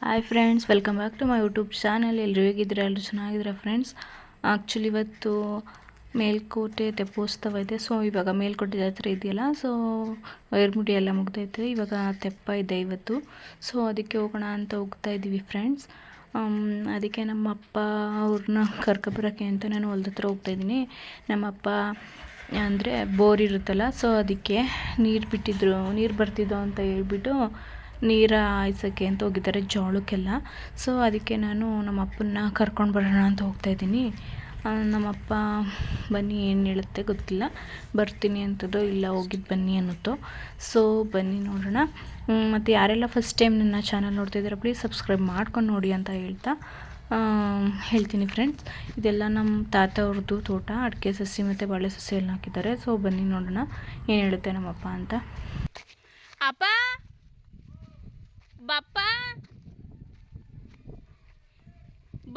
Hi friends, welcome back to my YouTube channel. ಎಲ್ಲರೂ ಹೇಗಿದ್ದೀರಾ? ಎಲ್ಲರೂ ಚೆನ್ನಾಗಿದ್ದೀರಾ ಫ್ರೆಂಡ್ಸ್? ಆ್ಯಕ್ಚುಲಿ ಇವತ್ತು ಮೇಲ್ಕೋಟೆ ತೆಪ್ಪೋತ್ಸವ ಇದೆ. ಸೊ ಇವಾಗ ಮೇಲ್ಕೋಟೆ ಜಾತ್ರೆ ಇದೆಯಲ್ಲ, ಸೊ ವೈರ್ಮುಡಿ ಎಲ್ಲ ಮುಗ್ದೈತೆ. ಇವಾಗ ತೆಪ್ಪ ಇದೆ ಇವತ್ತು. ಸೊ ಅದಕ್ಕೆ ಹೋಗೋಣ ಅಂತ ಹೋಗ್ತಾ ಇದ್ದೀವಿ ಫ್ರೆಂಡ್ಸ್. ಅದಕ್ಕೆ ನಮ್ಮ ಅಪ್ಪ ಅವ್ರನ್ನ ಕರ್ಕೊಬರೋಕ್ಕೆ ಅಂತ ನಾನು ಹೊಲ್ದ ಹತ್ರ ಹೋಗ್ತಾಯಿದ್ದೀನಿ. ನಮ್ಮಪ್ಪ ಅಂದರೆ ಬೋರ್ ಇರುತ್ತಲ್ಲ, ಸೊ ಅದಕ್ಕೆ ನೀರು ಬರ್ತಿದ್ದೋ ಅಂತ ಹೇಳ್ಬಿಟ್ಟು ನೀರು ಹಾಯ್ಸೋಕ್ಕೆ ಅಂತ ಹೋಗಿದ್ದಾರೆ ಜೋಳಕ್ಕೆಲ್ಲ. ಸೊ ಅದಕ್ಕೆ ನಾನು ನಮ್ಮ ಅಪ್ಪನ್ನ ಕರ್ಕೊಂಡು ಬರೋಣ ಅಂತ ಹೋಗ್ತಾಯಿದ್ದೀನಿ. ನಮ್ಮಪ್ಪ ಬನ್ನಿ ಏನು ಹೇಳುತ್ತೆ ಗೊತ್ತಿಲ್ಲ, ಬರ್ತೀನಿ ಅಂತದೋ ಇಲ್ಲ ಹೋಗಿದ್ದು ಬನ್ನಿ ಅನ್ನುತ್ತೋ. ಸೊ ಬನ್ನಿ ನೋಡೋಣ. ಮತ್ತು ಯಾರೆಲ್ಲ ಫಸ್ಟ್ ಟೈಮ್ ನನ್ನ ಚಾನಲ್ ನೋಡ್ತಾಯಿದ್ದೀರಾ ಪ್ಲೀಸ್ ಸಬ್ಸ್ಕ್ರೈಬ್ ಮಾಡ್ಕೊಂಡು ನೋಡಿ ಅಂತ ಹೇಳ್ತೀನಿ ಫ್ರೆಂಡ್ಸ್. ಇದೆಲ್ಲ ನಮ್ಮ ತಾತ ಅವ್ರದ್ದು ತೋಟ, ಅಡಿಕೆ ಸಸಿ ಮತ್ತು ಬಾಳೆ ಸಸಿ ಎಲ್ಲ ಹಾಕಿದ್ದಾರೆ. ಸೊ ಬನ್ನಿ ನೋಡೋಣ ಏನು ಹೇಳುತ್ತೆ ನಮ್ಮಪ್ಪ ಅಂತ. ಅಪ್ಪ ಬಪ್ಪ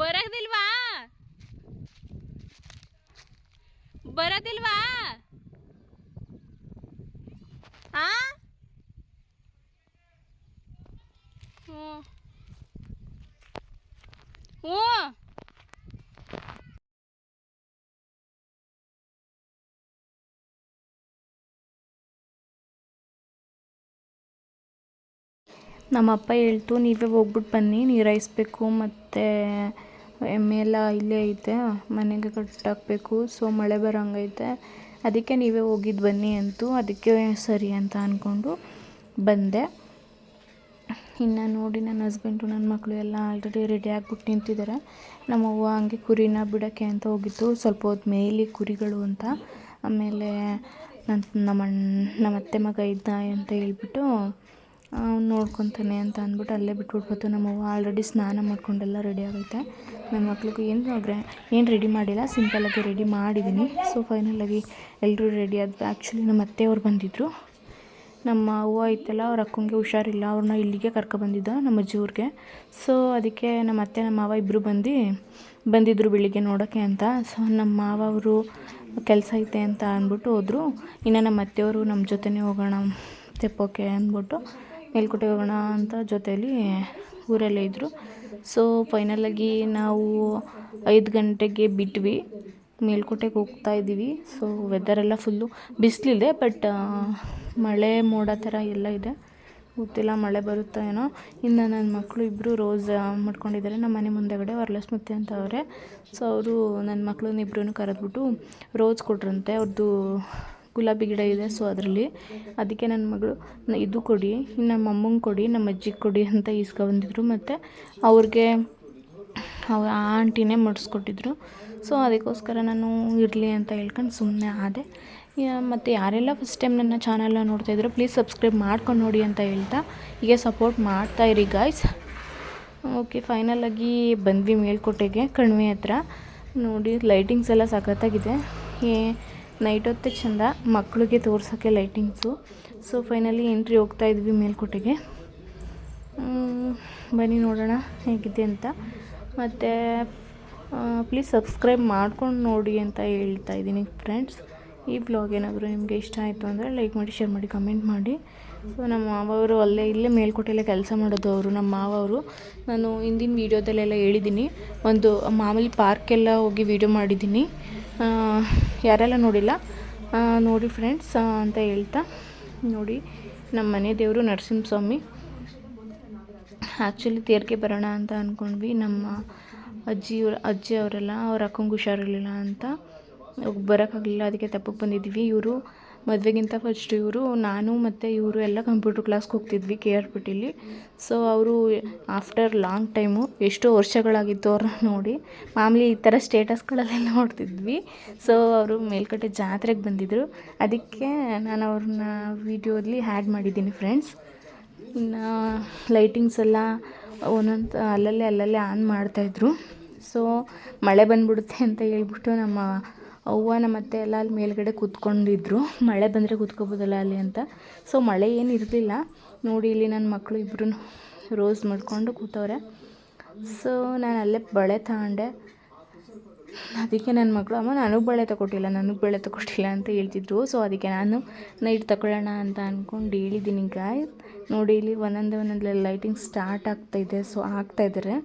ಬರೋದಿಲ್ವಾ? ಆ ಹ್ಞೂ ನಮ್ಮಪ್ಪ ಹೇಳ್ತು, ನೀವೇ ಹೋಗ್ಬಿಟ್ಟು ಬನ್ನಿ, ನೀರು ಹಾಯಿಸ್ಬೇಕು ಮತ್ತು ಎಮ್ಮೆ ಎಲ್ಲ ಇಲ್ಲೇ ಐತೆ, ಮನೆಗೆ ಕಟ್ಟಾಕಬೇಕು. ಸೊ ಮಳೆ ಬರೋಂಗೈತೆ, ಅದಕ್ಕೆ ನೀವೇ ಹೋಗಿದ್ದು ಬನ್ನಿ ಅಂತು. ಅದಕ್ಕೆ ಸರಿ ಅಂತ ಅಂದ್ಕೊಂಡು ಬಂದೆ. ಇನ್ನು ನೋಡಿ ನನ್ನ ಹಸ್ಬೆಂಡು ನನ್ನ ಮಕ್ಕಳು ಎಲ್ಲ ಆಲ್ರೆಡಿ ರೆಡಿ ಆಗಿಬಿಟ್ಟು ನಿಂತಿದ್ದಾರೆ. ನಮ್ಮವ್ವ ಹಂಗೆ ಕುರಿನ ಬಿಡೋಕ್ಕೆ ಅಂತ ಹೋಗಿದ್ದು, ಸ್ವಲ್ಪ ಹೊತ್ತು ಮೇಯ್ಲಿ ಕುರಿಗಳು ಅಂತ. ಆಮೇಲೆ ನಮ್ಮ ಅತ್ತೆ ಮಗ ಇದ್ದ ಅಂತ ಹೇಳ್ಬಿಟ್ಟು ಅವ್ನು ನೋಡ್ಕೊತಾನೆ ಅಂತ ಅಂದ್ಬಿಟ್ಟು ಅಲ್ಲೇ ಬಿಟ್ಬಿಟ್ಟು ನಮ್ಮವ್ವ ಆಲ್ರೆಡಿ ಸ್ನಾನ ಮಾಡ್ಕೊಂಡೆಲ್ಲ ರೆಡಿ ಆಗೈತೆ. ನನ್ನ ಮಕ್ಳಿಗೂ ಏನು ರೆಡಿ ಮಾಡಿಲ್ಲ, ಸಿಂಪಲ್ಲಾಗಿ ರೆಡಿ ಮಾಡಿದ್ದೀನಿ. ಸೊ ಫೈನಲಾಗಿ ಎಲ್ಲರೂ ರೆಡಿ ಆದ್ರು. ಆ್ಯಕ್ಚುಲಿ ನಮ್ಮ ಅತ್ತೆಯವ್ರು ಬಂದಿದ್ದರು. ನಮ್ಮ ಅವ್ವ ಐತಲ್ಲ, ಅವ್ರ ಅಕ್ಕಂಗೆ ಹುಷಾರಿಲ್ಲ, ಅವ್ರನ್ನ ಇಲ್ಲಿಗೆ ಕರ್ಕೊಬಂದಿದ್ದ ನಮ್ಮ ಅಜ್ಜಿಯವ್ರಿಗೆ. ಸೊ ಅದಕ್ಕೆ ನಮ್ಮ ಅತ್ತೆ ನಮ್ಮ ಮಾವ ಇಬ್ಬರು ಬಂದಿದ್ದರು ಬೆಳಿಗ್ಗೆ ನೋಡೋಕ್ಕೆ ಅಂತ. ಸೊ ನಮ್ಮ ಮಾವ ಅವರು ಕೆಲಸ ಐತೆ ಅಂತ ಅಂದ್ಬಿಟ್ಟು ಹೋದರು. ಇನ್ನು ನಮ್ಮ ಅತ್ತೆಯವರು ನಮ್ಮ ಜೊತೆನೇ ಹೋಗೋಣ ತೆಪ್ಪೋಕ್ಕೆ ಅಂದ್ಬಿಟ್ಟು ಮೇಲ್ಕೋಟೆ ಹೋಗೋಣ ಅಂತ ಜೊತೇಲಿ ಊರಲ್ಲೇ ಇದ್ದರು. ಸೊ ಫೈನಲಾಗಿ ನಾವು 5 ಗಂಟೆಗೆ ಬಿಟ್ವಿ, ಮೇಲ್ಕೋಟೆಗೆ ಹೋಗ್ತಾ ಇದ್ದೀವಿ. ಸೊ ವೆದರೆಲ್ಲ ಫುಲ್ಲು ಬಿಸಿಲಿದೆ, ಬಟ್ ಮಳೆ ಮೋಡ ಥರ ಎಲ್ಲ ಇದೆ, ಗೊತ್ತಿಲ್ಲ ಮಳೆ ಬರುತ್ತಾ ಏನೋ. ಇನ್ನು ನನ್ನ ಮಕ್ಕಳು ಇಬ್ಬರು ರೋಸ್ ಮಾಡ್ಕೊಂಡಿದ್ದಾರೆ ನಮ್ಮ ಮನೆ ಮುಂದೆಗಡೆ, ವರಲಕ್ಷ್ಮಿ ಅಂತ ಅವರೇ. ಸೊ ಅವರು ನನ್ನ ಮಕ್ಕಳನ್ನ ಇಬ್ಬರೂ ಕರೆದ್ಬಿಟ್ಟು ರೋಸ್ ಕೊಟ್ರಂತೆ. ಅವ್ರದ್ದು ಗುಲಾಬಿ ಗಿಡ ಇದೆ, ಸೊ ಅದರಲ್ಲಿ. ಅದಕ್ಕೆ ನನ್ನ ಮಗಳು ಇದು ಕೊಡಿ, ನಮ್ಮ ಅಮ್ಮಂಗೆ ಕೊಡಿ, ನಮ್ಮ ಅಜ್ಜಿಗೆ ಕೊಡಿ ಅಂತ ಈಸ್ಕೊಬಂದಿದ್ರು. ಮತ್ತು ಅವ್ರಿಗೆ ಆ ಆಂಟಿನೇ ಮಾಡಿಸ್ಕೊಟ್ಟಿದ್ರು. ಸೊ ಅದಕ್ಕೋಸ್ಕರ ನಾನು ಇರಲಿ ಅಂತ ಹೇಳ್ಕೊಂಡು ಸುಮ್ಮನೆ ಆದೆ. ಮತ್ತು ಯಾರೆಲ್ಲ ಫಸ್ಟ್ ಟೈಮ್ ನನ್ನ ಚಾನಲ್ನ ನೋಡ್ತಾಯಿದ್ರು ಪ್ಲೀಸ್ ಸಬ್ಸ್ಕ್ರೈಬ್ ಮಾಡ್ಕೊಂಡು ನೋಡಿ ಅಂತ ಹೇಳ್ತಾ ಹೀಗೆ ಸಪೋರ್ಟ್ ಮಾಡ್ತಾಯಿರಿ ಗಾಯ್ಸ್. ಓಕೆ, ಫೈನಲಾಗಿ ಬಂದ್ವಿ ಮೇಲ್ಕೋಟೆಗೆ, ಕಣಿವೆ ಹತ್ರ. ನೋಡಿ ಲೈಟಿಂಗ್ಸ್ ಎಲ್ಲ ಸಖತ್ತಾಗಿದೆ, ನೈಟ್ ಹೊತ್ತೆ ಚೆಂದ ಮಕ್ಕಳಿಗೆ ತೋರ್ಸೋಕ್ಕೆ ಲೈಟಿಂಗ್ಸು. ಸೊ ಫೈನಲಿ ಎಂಟ್ರಿ ಹೋಗ್ತಾ ಇದ್ವಿ ಮೇಲ್ಕೋಟೆಗೆ. ಬನ್ನಿ ನೋಡೋಣ ಹೇಗಿದೆ ಅಂತ. ಮತ್ತು ಪ್ಲೀಸ್ ಸಬ್ಸ್ಕ್ರೈಬ್ ಮಾಡ್ಕೊಂಡು ನೋಡಿ ಅಂತ ಹೇಳ್ತಾ ಇದ್ದೀನಿ ಫ್ರೆಂಡ್ಸ್. ಈ ವ್ಲಾಗ್ ಏನಾದರೂ ನಿಮಗೆ ಇಷ್ಟ ಆಯಿತು ಅಂದರೆ ಲೈಕ್ ಮಾಡಿ, ಶೇರ್ ಮಾಡಿ, ಕಮೆಂಟ್ ಮಾಡಿ. ಸೊ ನಮ್ಮ ಮಾವವರು ಇಲ್ಲೇ ಮೇಲ್ಕೋಟೆಯಲ್ಲೇ ಕೆಲಸ ಮಾಡೋದು ಅವರು, ನಮ್ಮ ಮಾವವರು. ನಾನು ಹಿಂದಿನ ವೀಡಿಯೋದಲ್ಲೆಲ್ಲ ಹೇಳಿದ್ದೀನಿ, ಒಂದು ಮಾಮೂಲಿ ಪಾರ್ಕೆಲ್ಲ ಹೋಗಿ ವೀಡಿಯೋ ಮಾಡಿದ್ದೀನಿ. ಯಾರೆಲ್ಲ ನೋಡಿಲ್ಲ ನೋಡಿ ಫ್ರೆಂಡ್ಸ್ ಅಂತ ಹೇಳ್ತಾ. ನೋಡಿ ನಮ್ಮ ಮನೆ ದೇವರು ನರಸಿಂಹಸ್ವಾಮಿ. ಆ್ಯಕ್ಚುಲಿ ತೇರಿಗೆ ಬರೋಣ ಅಂತ ಅಂದ್ಕೊಂಡ್ವಿ. ನಮ್ಮ ಅಜ್ಜಿ ಅವರೆಲ್ಲ ಅವ್ರ ಅಕ್ಕಂಗೆ ಹುಷಾರಿರಲಿಲ್ಲ ಅಂತ ಬರೋಕ್ಕಾಗಲಿಲ್ಲ, ಅದಕ್ಕೆ ತಪ್ಪಕ್ಕೆ ಬಂದಿದ್ವಿ. ಇವರು ಮದುವೆಗಿಂತ ಫಸ್ಟ್ ನಾನು ಮತ್ತು ಇವರು ಎಲ್ಲ ಕಂಪ್ಯೂಟರ್ ಕ್ಲಾಸ್ಗೆ ಹೋಗ್ತಿದ್ವಿ KRPTಲಿ. ಸೊ ಅವರು ಆಫ್ಟರ್ ಲಾಂಗ್ ಟೈಮು, ಎಷ್ಟೋ ವರ್ಷಗಳಾಗಿತ್ತು ಅವ್ರನ್ನ ನೋಡಿ. ಮಾಮೂಲಿ ಈ ಥರ ಸ್ಟೇಟಸ್ಗಳಲ್ಲೆಲ್ಲ ನೋಡ್ತಿದ್ವಿ. ಸೊ ಅವರು ಮೇಲ್ಕೋಟೆ ಜಾತ್ರೆಗೆ ಬಂದಿದ್ದರು, ಅದಕ್ಕೆ ನಾನು ಅವ್ರನ್ನ ವೀಡಿಯೋದಲ್ಲಿ ಆ್ಯಡ್ ಮಾಡಿದ್ದೀನಿ ಫ್ರೆಂಡ್ಸ್. ಇನ್ನು ಲೈಟಿಂಗ್ಸ್ ಎಲ್ಲ ಒಂದೊಂದು ಅಲ್ಲಲ್ಲೇ ಆನ್ ಮಾಡ್ತಾಯಿದ್ರು. ಸೊ ಮಳೆ ಬಂದ್ಬಿಡುತ್ತೆ ಅಂತ ಹೇಳ್ಬಿಟ್ಟು ನಮ್ಮ ಅವ್ವ ನಮ್ಮ ಅತ್ತೆ ಎಲ್ಲ ಅಲ್ಲಿ ಮೇಲ್ಗಡೆ ಕೂತ್ಕೊಂಡಿದ್ರು, ಮಳೆ ಬಂದರೆ ಕೂತ್ಕೋಬೋದಲ್ಲ ಅಲ್ಲಿ ಅಂತ. ಸೊ ಮಳೆ ಏನು ಇರಲಿಲ್ಲ. ನೋಡಿ ಇಲ್ಲಿ ನನ್ನ ಮಕ್ಕಳು ಇಬ್ಬರು ರೋಸ್ ಮಾಡ್ಕೊಂಡು ಕೂತವ್ರೆ. ಸೊ ನಾನು ಅಲ್ಲೇ ಬಳೆ ತಗೊಂಡೆ. ಅದಕ್ಕೆ ನನ್ನ ಮಕ್ಕಳು, ಅಮ್ಮ ನನಗೆ ಬಳೆ ತಗೊಟ್ಟಿಲ್ಲ ಅಂತ ಹೇಳ್ತಿದ್ರು. ಸೊ ಅದಕ್ಕೆ ನಾನು ನೈಟ್ ತಗೊಳ್ಳೋಣ ಅಂತ ಅಂದ್ಕೊಂಡು ಹೇಳಿದ್ದೀನಿ ಗಾಯ್ಸ್. ನೋಡಿ ಇಲ್ಲಿ ಒಂದೊಂದೇ ಲೈಟಿಂಗ್ ಸ್ಟಾರ್ಟ್ ಆಗ್ತಾಯಿದೆ. ಸೊ ಆಗ್ತಾಯಿದ್ದಾರೆ.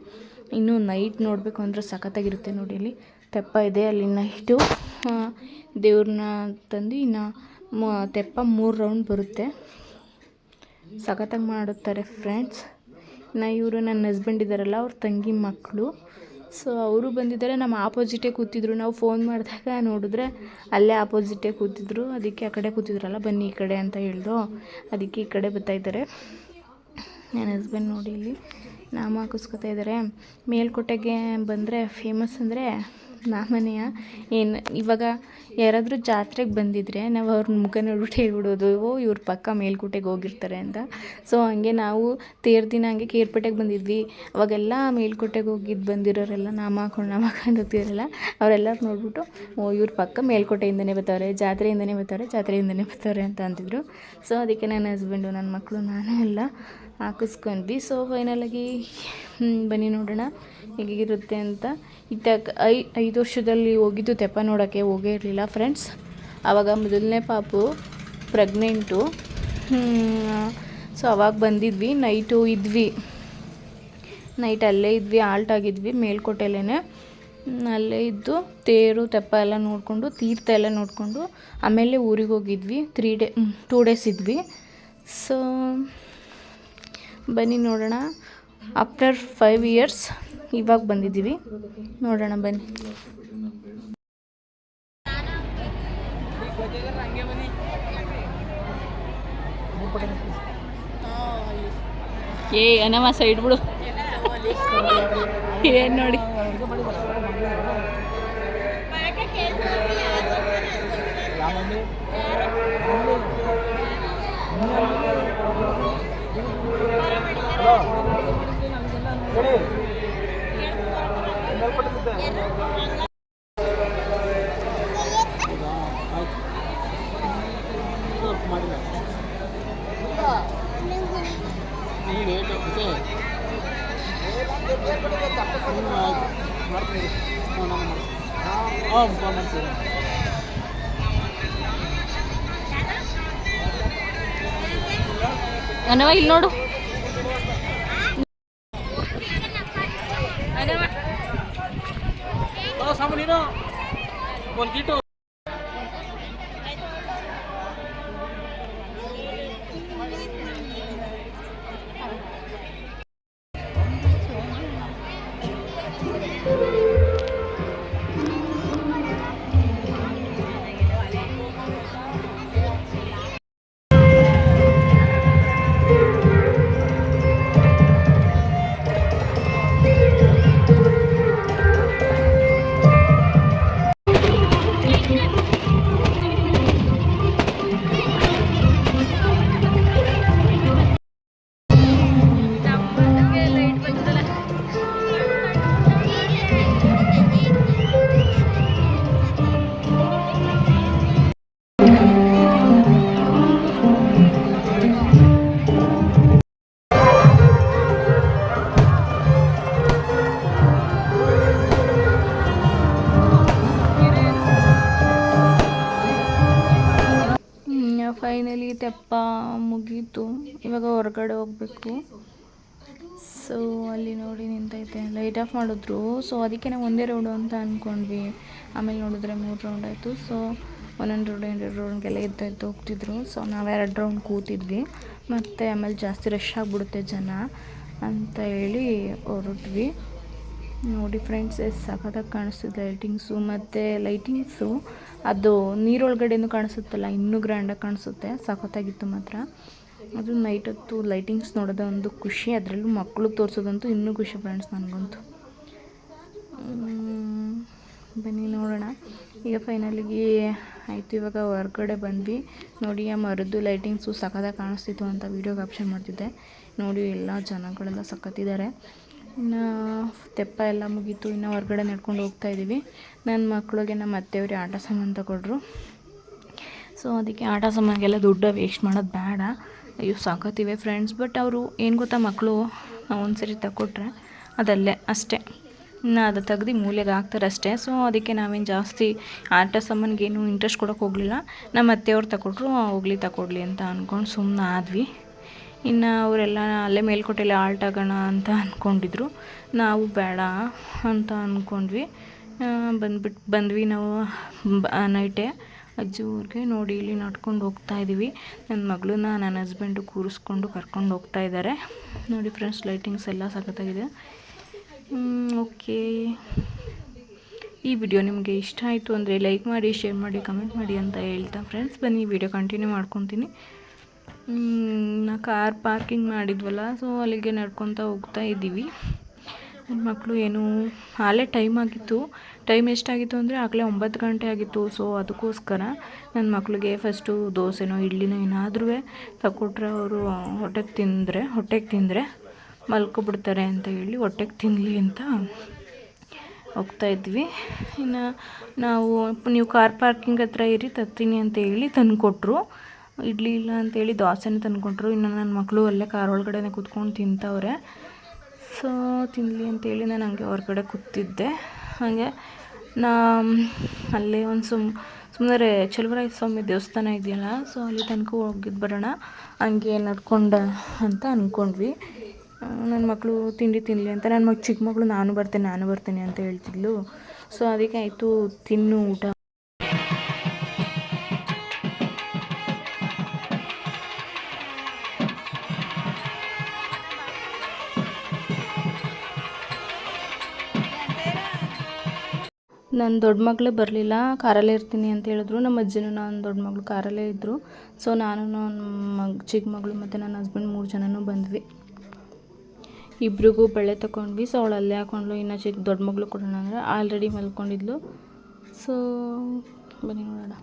ಇನ್ನು ನೈಟ್ ನೋಡಬೇಕು ಅಂದರೆ ಸಖತ್ತಾಗಿರುತ್ತೆ. ನೋಡಿ ಇಲ್ಲಿ ತೆಪ್ಪ ಇದೆ, ಅಲ್ಲಿ ನೈಟು ದೇವ್ರನ್ನ ತಂದು ಇನ್ನು ತೆಪ್ಪ 3 ರೌಂಡ್ ಬರುತ್ತೆ. ಸಖತ್ತಾಗಿ ಮಾಡುತ್ತಾರೆ ಫ್ರೆಂಡ್ಸ್. ಇನ್ನು ಇವರು ನನ್ನ ಹಸ್ಬೆಂಡ್ ಇದ್ದಾರಲ್ಲ, ಅವ್ರ ತಂಗಿ ಮಕ್ಕಳು. ಸೊ ಅವರು ಬಂದಿದ್ದಾರೆ. ನಮ್ಮ ಆಪೋಸಿಟೇ ಕೂತಿದ್ರು. ನಾವು ಫೋನ್ ಮಾಡಿದಾಗ ನೋಡಿದ್ರೆ ಅಲ್ಲೇ ಆಪೋಸಿಟೇ ಕೂತಿದ್ರು. ಅದಕ್ಕೆ ಆ ಕಡೆ ಕೂತಿದ್ರಲ್ಲ, ಬನ್ನಿ ಈ ಕಡೆ ಅಂತ ಹೇಳ್ದು, ಅದಕ್ಕೆ ಈ ಕಡೆ ಬರ್ತಾಯಿದ್ದಾರೆ. ನನ್ನ ಹಸ್ಬೆಂಡ್ ನೋಡಿ ಇಲ್ಲಿ ನಾಮ ಹಾಕಿಸ್ಕೊತಾ ಇದ್ದಾರೆ. ಮೇಲ್ಕೋಟೆಗೆ ಬಂದರೆ ಫೇಮಸ್ ಅಂದರೆ ನಾಮನೆಯ. ಏನು ಇವಾಗ ಯಾರಾದರೂ ಜಾತ್ರೆಗೆ ಬಂದಿದ್ದರೆ ನಾವು ಅವ್ರ ಮುಖ ನೋಡ್ಬಿಟ್ಟು ಹೇಳ್ಬಿಡೋದು, ಓ ಇವ್ರ ಪಕ್ಕ ಮೇಲ್ಕೋಟೆಗೆ ಹೋಗಿರ್ತಾರೆ ಅಂತ. ಸೊ ಹಂಗೆ ನಾವು ತೇರು ದಿನ ಹಂಗೆ ಕೇರ್ಪೇಟೆಗೆ ಬಂದಿದ್ವಿ. ಅವಾಗೆಲ್ಲ ಮೇಲ್ಕೋಟೆಗೆ ಬಂದಿರೋರೆಲ್ಲ ನಾಮ ಹಾಕೊಂಡು ಹೋಗ್ತಿರಲ್ಲ, ಅವರೆಲ್ಲರೂ ನೋಡ್ಬಿಟ್ಟು ಓ ಇವ್ರ ಪಕ್ಕ ಮೇಲ್ಕೋಟೆಯಿಂದನೇ ಬರ್ತಾರೆ, ಜಾತ್ರೆಯಿಂದನೇ ಬರ್ತಾರೆ ಅಂತ ಅಂತಿದ್ರು. ಸೊ ಅದಕ್ಕೆ ನನ್ನ ಹಸ್ಬೆಂಡು, ನನ್ನ ಮಕ್ಕಳು, ನಾನು ಎಲ್ಲ ಹಾಕಿಸ್ಕೊಂಡ್ವಿ. ಸೊ ಫೈನಲಾಗಿ ಬನ್ನಿ ನೋಡೋಣ ಹೇಗಿರುತ್ತೆ ಅಂತ. ಇತ್ತಾಗ 5 ವರ್ಷದಲ್ಲಿ ಹೋಗಿದ್ದು ತೆಪ್ಪ ನೋಡೋಕ್ಕೆ ಹೋಗೇ ಇರಲಿಲ್ಲ ಫ್ರೆಂಡ್ಸ್. ಆವಾಗ ಮೊದಲನೇ ಪಾಪು ಪ್ರೆಗ್ನೆಂಟು. ಸೊ ಅವಾಗ ಬಂದಿದ್ವಿ. ನೈಟು ಇದ್ವಿ, ನೈಟ್ ಅಲ್ಲೇ ಇದ್ವಿ, ಆಲ್ಟ್ ಆಗಿದ್ವಿ ಮೇಲ್ಕೋಟೆಲ್ಲೇ. ಅಲ್ಲೇ ಇದ್ದು ತೇರು ತೆಪ್ಪ ಎಲ್ಲ ನೋಡಿಕೊಂಡು, ತೀರ್ಥ ಎಲ್ಲ ನೋಡಿಕೊಂಡು ಆಮೇಲೆ ಊರಿಗೆ ಹೋಗಿದ್ವಿ. 2 ಡೇಸ್ ಇದ್ವಿ. ಸೊ ಬನ್ನಿ ನೋಡೋಣ. ಆಫ್ಟರ್ 5 ಇಯರ್ಸ್ ಇವಾಗ ಬಂದಿದ್ದೀವಿ. ನೋಡೋಣ ಬನ್ನಿ. ಏ ಅನವ ಸೈಡ್ ಬಿಡು. ಏನು ನೋಡಿ ಅನವ ಇಲ್ಲಿ ನೋಡು. ಫೈನಲಿ ತೆಪ್ಪ ಮುಗೀತು. ಇವಾಗ ಹೊರಗಡೆ ಹೋಗಬೇಕು. ಸೊ ಅಲ್ಲಿ ನೋಡಿ ನಿಂತೈತೆ, ಲೈಟ್ ಆಫ್ ಮಾಡಿದ್ರು. ಸೊ ಅದಕ್ಕೆ ನಾವು ಒಂದೇ ರೌಂಡು ಅಂತ ಅಂದ್ಕೊಂಡ್ವಿ. ಆಮೇಲೆ ನೋಡಿದ್ರೆ 3 ರೌಂಡ್ ಆಯಿತು. ಸೊ 1 ರೌಂಡ್ 2 ರೌಂಡ್ಗೆಲ್ಲ ಎದ್ದು ಹೋಗ್ತಿದ್ರು. ಸೊ ನಾವು 2 ರೌಂಡ್ ಕೂತಿದ್ವಿ. ಮತ್ತು ಆಮೇಲೆ ಜಾಸ್ತಿ ರಶ್ ಆಗಿಬಿಡುತ್ತೆ ಜನ ಅಂತ ಹೇಳಿ ಹೊರಟ್ವಿ. ನೋಡಿ ಫ್ರೆಂಡ್ಸ್, ಎಷ್ಟು ಸಖತ್ತಾಗಿ ಕಾಣಿಸ್ತಿದೆ ಲೈಟಿಂಗ್ಸು. ಮತ್ತು ಲೈಟಿಂಗ್ಸು ಅದು ನೀರೊಳಗಡೆನೂ ಕಾಣಿಸುತ್ತಲ್ಲ, ಇನ್ನೂ ಗ್ರ್ಯಾಂಡಾಗಿ ಕಾಣಿಸುತ್ತೆ. ಸಖತ್ತಾಗಿತ್ತು ಮಾತ್ರ. ಅದು ನೈಟ್ ಹೊತ್ತು ಲೈಟಿಂಗ್ಸ್ ನೋಡೋದು ಒಂದು ಖುಷಿ. ಅದರಲ್ಲೂ ಮಕ್ಕಳು ತೋರಿಸೋದಂತೂ ಇನ್ನೂ ಖುಷಿ ಫ್ರೆಂಡ್ಸ್ ನನಗಂತೂ. ಬನ್ನಿ ನೋಡೋಣ. ಈಗ ಫೈನಲಿಗೆ ಆಯಿತು. ಇವಾಗ ಹೊರಗಡೆ ಬಂದ್ವಿ. ನೋಡಿ ಆ ಮರದ್ದು ಲೈಟಿಂಗ್ಸು ಸಖತ್ತಾಗಿ ಕಾಣಿಸ್ತಿತ್ತು ಅಂತ ವೀಡಿಯೋಗೆ ಆಪ್ಷನ್ ಮಾಡ್ತಿದ್ದೆ. ನೋಡಿ ಎಲ್ಲ ಜನಗಳೆಲ್ಲ ಸಖತ್ತಿದ್ದಾರೆ. ಇನ್ನು ತೆಪ್ಪ ಎಲ್ಲ ಮುಗೀತು. ಇನ್ನು ಹೊರಗಡೆ ನಡ್ಕೊಂಡು ಹೋಗ್ತಾಯಿದ್ದೀವಿ. ನನ್ನ ಮಕ್ಕಳಿಗೆ ನಮ್ಮ ಅತ್ತೆಯವ್ರಿಗೆ ಆಟ ಸಾಮಾನು ತಗೊಂಡ್ರು. ಸೊ ಅದಕ್ಕೆ ಆಟ ಸಾಮಾನಿಗೆಲ್ಲ ದುಡ್ಡು ವೇಸ್ಟ್ ಮಾಡೋದು ಬೇಡ. ಅಯ್ಯೋ ಸಾಕತ್ತಿವೆ ಫ್ರೆಂಡ್ಸ್. ಬಟ್ ಅವರು ಏನು ಗೊತ್ತಾ, ಮಕ್ಕಳು ಒಂದು ಸರಿ ತಗೊಟ್ರೆ ಅದಲ್ಲೇ ಅಷ್ಟೇ, ಇನ್ನು ಅದು ತೆಗ್ದು ಮೂಲೆಗೆ ಹಾಕ್ತಾರೆ ಅಷ್ಟೇ. ಸೊ ಅದಕ್ಕೆ ನಾವೇನು ಜಾಸ್ತಿ ಆಟ ಸಾಮಾನಿಗೇನು ಇಂಟ್ರೆಸ್ಟ್ ಕೊಡೋಕೆ ಹೋಗಲಿಲ್ಲ. ನಮ್ಮ ಅತ್ತೆಯವ್ರು ತಗೊಟ್ರು, ಹೋಗಲಿ ತಗೊಡ್ಲಿ ಅಂತ ಅಂದ್ಕೊಂಡು ಸುಮ್ಮನೆ ಆದ್ವಿ. ಇನ್ನು ಅವರೆಲ್ಲ ಅಲ್ಲೇ ಮೇಲ್ಕೋಟೆಯಲ್ಲಿ ಆಲ್ಟ್ ಆಗೋಣ ಅಂತ ಅಂದ್ಕೊಂಡಿದ್ರು. ನಾವು ಬೇಡ ಅಂತ ಅಂದ್ಕೊಂಡ್ವಿ. ಬಂದ್ವಿ ನಾವು ನೈಟೇ ಅಜ್ಜಿ ಊರಿಗೆ. ನೋಡಿ ಇಲ್ಲಿ ನಡ್ಕೊಂಡು ಹೋಗ್ತಾ ಇದ್ದೀವಿ. ನನ್ನ ಮಗಳನ್ನ ನನ್ನ ಹಸ್ಬೆಂಡು ಕೂರಿಸ್ಕೊಂಡು ಕರ್ಕೊಂಡು ಹೋಗ್ತಾ ಇದ್ದಾರೆ. ನೋಡಿ ಫ್ರೆಂಡ್ಸ್, ಲೈಟಿಂಗ್ಸ್ ಎಲ್ಲ ಸಖತ್ತಾಗಿದೆ. ಓಕೆ, ಈ ವಿಡಿಯೋ ನಿಮಗೆ ಇಷ್ಟ ಆಯಿತು ಅಂದರೆ ಲೈಕ್ ಮಾಡಿ, ಶೇರ್ ಮಾಡಿ, ಕಮೆಂಟ್ ಮಾಡಿ ಅಂತ ಹೇಳ್ತಾ ಫ್ರೆಂಡ್ಸ್ ಬನ್ನಿ ವಿಡಿಯೋ ಕಂಟಿನ್ಯೂ ಮಾಡ್ಕೊತೀನಿ. ನಾ ಕಾರ್ ಪಾರ್ಕಿಂಗ್ ಮಾಡಿದ್ವಲ್ಲ, ಸೊ ಅಲ್ಲಿಗೆ ನಡ್ಕೊತಾ ಹೋಗ್ತಾ ಇದ್ದೀವಿ. ನನ್ನ ಮಕ್ಕಳು ಏನು ಆಲೇ ಟೈಮ್ ಆಗಿತ್ತು. ಟೈಮ್ ಎಷ್ಟಾಗಿತ್ತು ಅಂದರೆ ಆಗಲೇ 9 ಗಂಟೆ ಆಗಿತ್ತು. ಸೊ ಅದಕ್ಕೋಸ್ಕರ ನನ್ನ ಮಕ್ಕಳಿಗೆ ಫಸ್ಟು ದೋಸೆನೋ ಇಡ್ಲಿನೋ ಏನಾದರೂ ತಗೊಟ್ರೆ ಅವರು ಹೊಟ್ಟೆಗೆ ತಿಂದರೆ ಮಲ್ಕೊಬಿಡ್ತಾರೆ ಅಂತ ಹೇಳಿ ಹೊಟ್ಟೆಗೆ ತಿನ್ನಲಿ ಅಂತ ಹೋಗ್ತಾ ಇದ್ವಿ. ಇನ್ನು ನೀವು ಕಾರ್ ಪಾರ್ಕಿಂಗ್ ಹತ್ರ ಇರಿ, ತರ್ತೀನಿ ಅಂತ ಹೇಳಿ ತಂದುಕೊಟ್ರು. ಇಡ್ಲಿ ಇಲ್ಲ ಅಂತೇಳಿ ದೋಸೆನೇ ತಂದುಕೊಟ್ರು. ಇನ್ನು ನನ್ನ ಮಕ್ಕಳು ಅಲ್ಲೇ ಕಾರ್ ಒಳಗಡೆ ಕೂತ್ಕೊಂಡು ತಿಂತವ್ರೆ. ಸೊ ತಿನ್ನಲಿ ಅಂತೇಳಿ ನಾನು ಹಂಗೆ ಹೊರಗಡೆ ಕೂತಿದ್ದೆ. ಹಾಗೆ ಅಲ್ಲೇ ಒಂದು ಸುಮ್ಮನೆ ಚಲುವರಾಯ ಸ್ವಾಮಿ ದೇವಸ್ಥಾನ ಇದೆಯಲ್ಲ, ಸೊ ಅಲ್ಲಿ ತನಕ ಹೋಗಿದ್ದು ಬರೋಣ ಹಂಗೆ ನಡ್ಕೊಂಡು ಅಂತ ಅಂದ್ಕೊಂಡ್ವಿ. ನನ್ನ ಮಕ್ಕಳು ತಿಂಡಿ ತಿನ್ನಲಿ ಅಂತ, ನನ್ನ ಚಿಕ್ಕ ಮಗಳು ನಾನು ಬರ್ತೇನೆ ಅಂತ ಹೇಳ್ತಿದ್ಲು. ಸೊ ಅದಕ್ಕೆ ಆಯಿತು, ತಿನ್ನು ಊಟ. ನನ್ನ ದೊಡ್ಡ ಮಗಳೇ ಬರಲಿಲ್ಲ, ಕಾರಲ್ಲೇ ಇರ್ತೀನಿ ಅಂತ ಹೇಳಿದ್ರು. ನಮ್ಮ ಅಜ್ಜಿನೂ ನನ್ನ ದೊಡ್ಡ ಮಗಳು ಕಾರಲ್ಲೇ ಇದ್ದರು. ಸೊ ನಾನು ನನ್ನ ಚಿಕ್ಕ ಮಗಳು ಮತ್ತು ನನ್ನ ಹಸ್ಬೆಂಡ್ 3 ಜನನೂ ಬಂದ್ವಿ. ಇಬ್ರಿಗೂ ಬಳೆ ತೊಗೊಂಡ್ವಿ. ಸೊ ಅವಳು ಅಲ್ಲೇ ಹಾಕೊಂಡ್ಲು. ಇನ್ನು ದೊಡ್ಡ ಮಗಳು ಕೊಡೋಣ ಅಂದರೆ ಆಲ್ರೆಡಿ ಮಲ್ಕೊಂಡಿದ್ಲು. ಸೊ ಬನ್ನಿ ನೋಡೋಣ.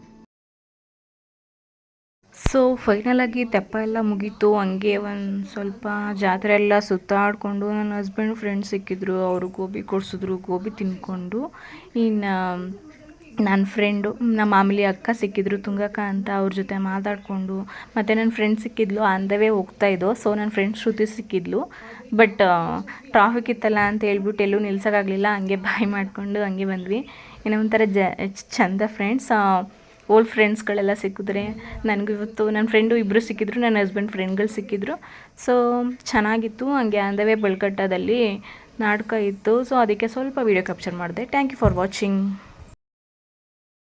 ಸೊ ಫೈನಲಾಗಿ ತೆಪ್ಪ ಎಲ್ಲ ಮುಗೀತು. ಹಂಗೆ ಒಂದು ಸ್ವಲ್ಪ ಜಾತ್ರೆ ಎಲ್ಲ ಸುತ್ತಾಡಿಕೊಂಡು ನನ್ನ ಹಸ್ಬೆಂಡ್ ಫ್ರೆಂಡ್ಸ್ ಸಿಕ್ಕಿದ್ರು. ಅವರು ಗೋಬಿ ಕೊಡಿಸಿದ್ರು. ಗೋಬಿ ತಿಂದ್ಕೊಂಡು ಇನ್ನು ನನ್ನ ಫ್ರೆಂಡು ನಮ್ಮ ಮಾಮೂಲಿ ಅಕ್ಕ ಸಿಕ್ಕಿದ್ರು, ತುಂಗಕ್ಕ ಅಂತ. ಅವ್ರ ಜೊತೆ ಮಾತಾಡಿಕೊಂಡು ಮತ್ತು ನನ್ನ ಫ್ರೆಂಡ್ ಸಿಕ್ಕಿದ್ಲು. ಆನ್ ದ ವೇ ಹೋಗ್ತಾಯಿದ್ದೋ. ಸೊ ನನ್ನ ಫ್ರೆಂಡ್ ಶ್ರುತಿ ಸಿಕ್ಕಿದ್ಲು. ಬಟ್ ಟ್ರಾಫಿಕ್ ಇತ್ತಲ್ಲ ಅಂತ ಹೇಳ್ಬಿಟ್ಟು ಎಲ್ಲೂ ನಿಲ್ಸೋಕ್ಕಾಗಲಿಲ್ಲ. ಹಂಗೆ ಬಾಯ್ ಮಾಡಿಕೊಂಡು ಹಂಗೆ ಬಂದ್ವಿ. ಏನೋ ಒಂಥರ ಚಂದ ಫ್ರೆಂಡ್ಸ್, ಓಲ್ಡ್ ಫ್ರೆಂಡ್ಸ್ಗಳೆಲ್ಲ ಸಿಕ್ಕಿದ್ರೆ. ನನಗೂ ಇವತ್ತು ನನ್ನ ಫ್ರೆಂಡು ಇಬ್ಬರು ಸಿಕ್ಕಿದ್ರು, ನನ್ನ ಹಸ್ಬೆಂಡ್ ಫ್ರೆಂಡ್ಗಳು ಸಿಕ್ಕಿದ್ರು. ಸೊ ಚೆನ್ನಾಗಿತ್ತು. ಹಂಗೆ ಆನ್ ದ ವೇ ಬಳ್ಕಟ್ಟದಲ್ಲಿ ನಾಟಕ ಇತ್ತು. ಸೊ ಅದಕ್ಕೆ ಸ್ವಲ್ಪ ವೀಡಿಯೋ ಕ್ಯಾಪ್ಚರ್ ಮಾಡಿದೆ. Thank you for watching.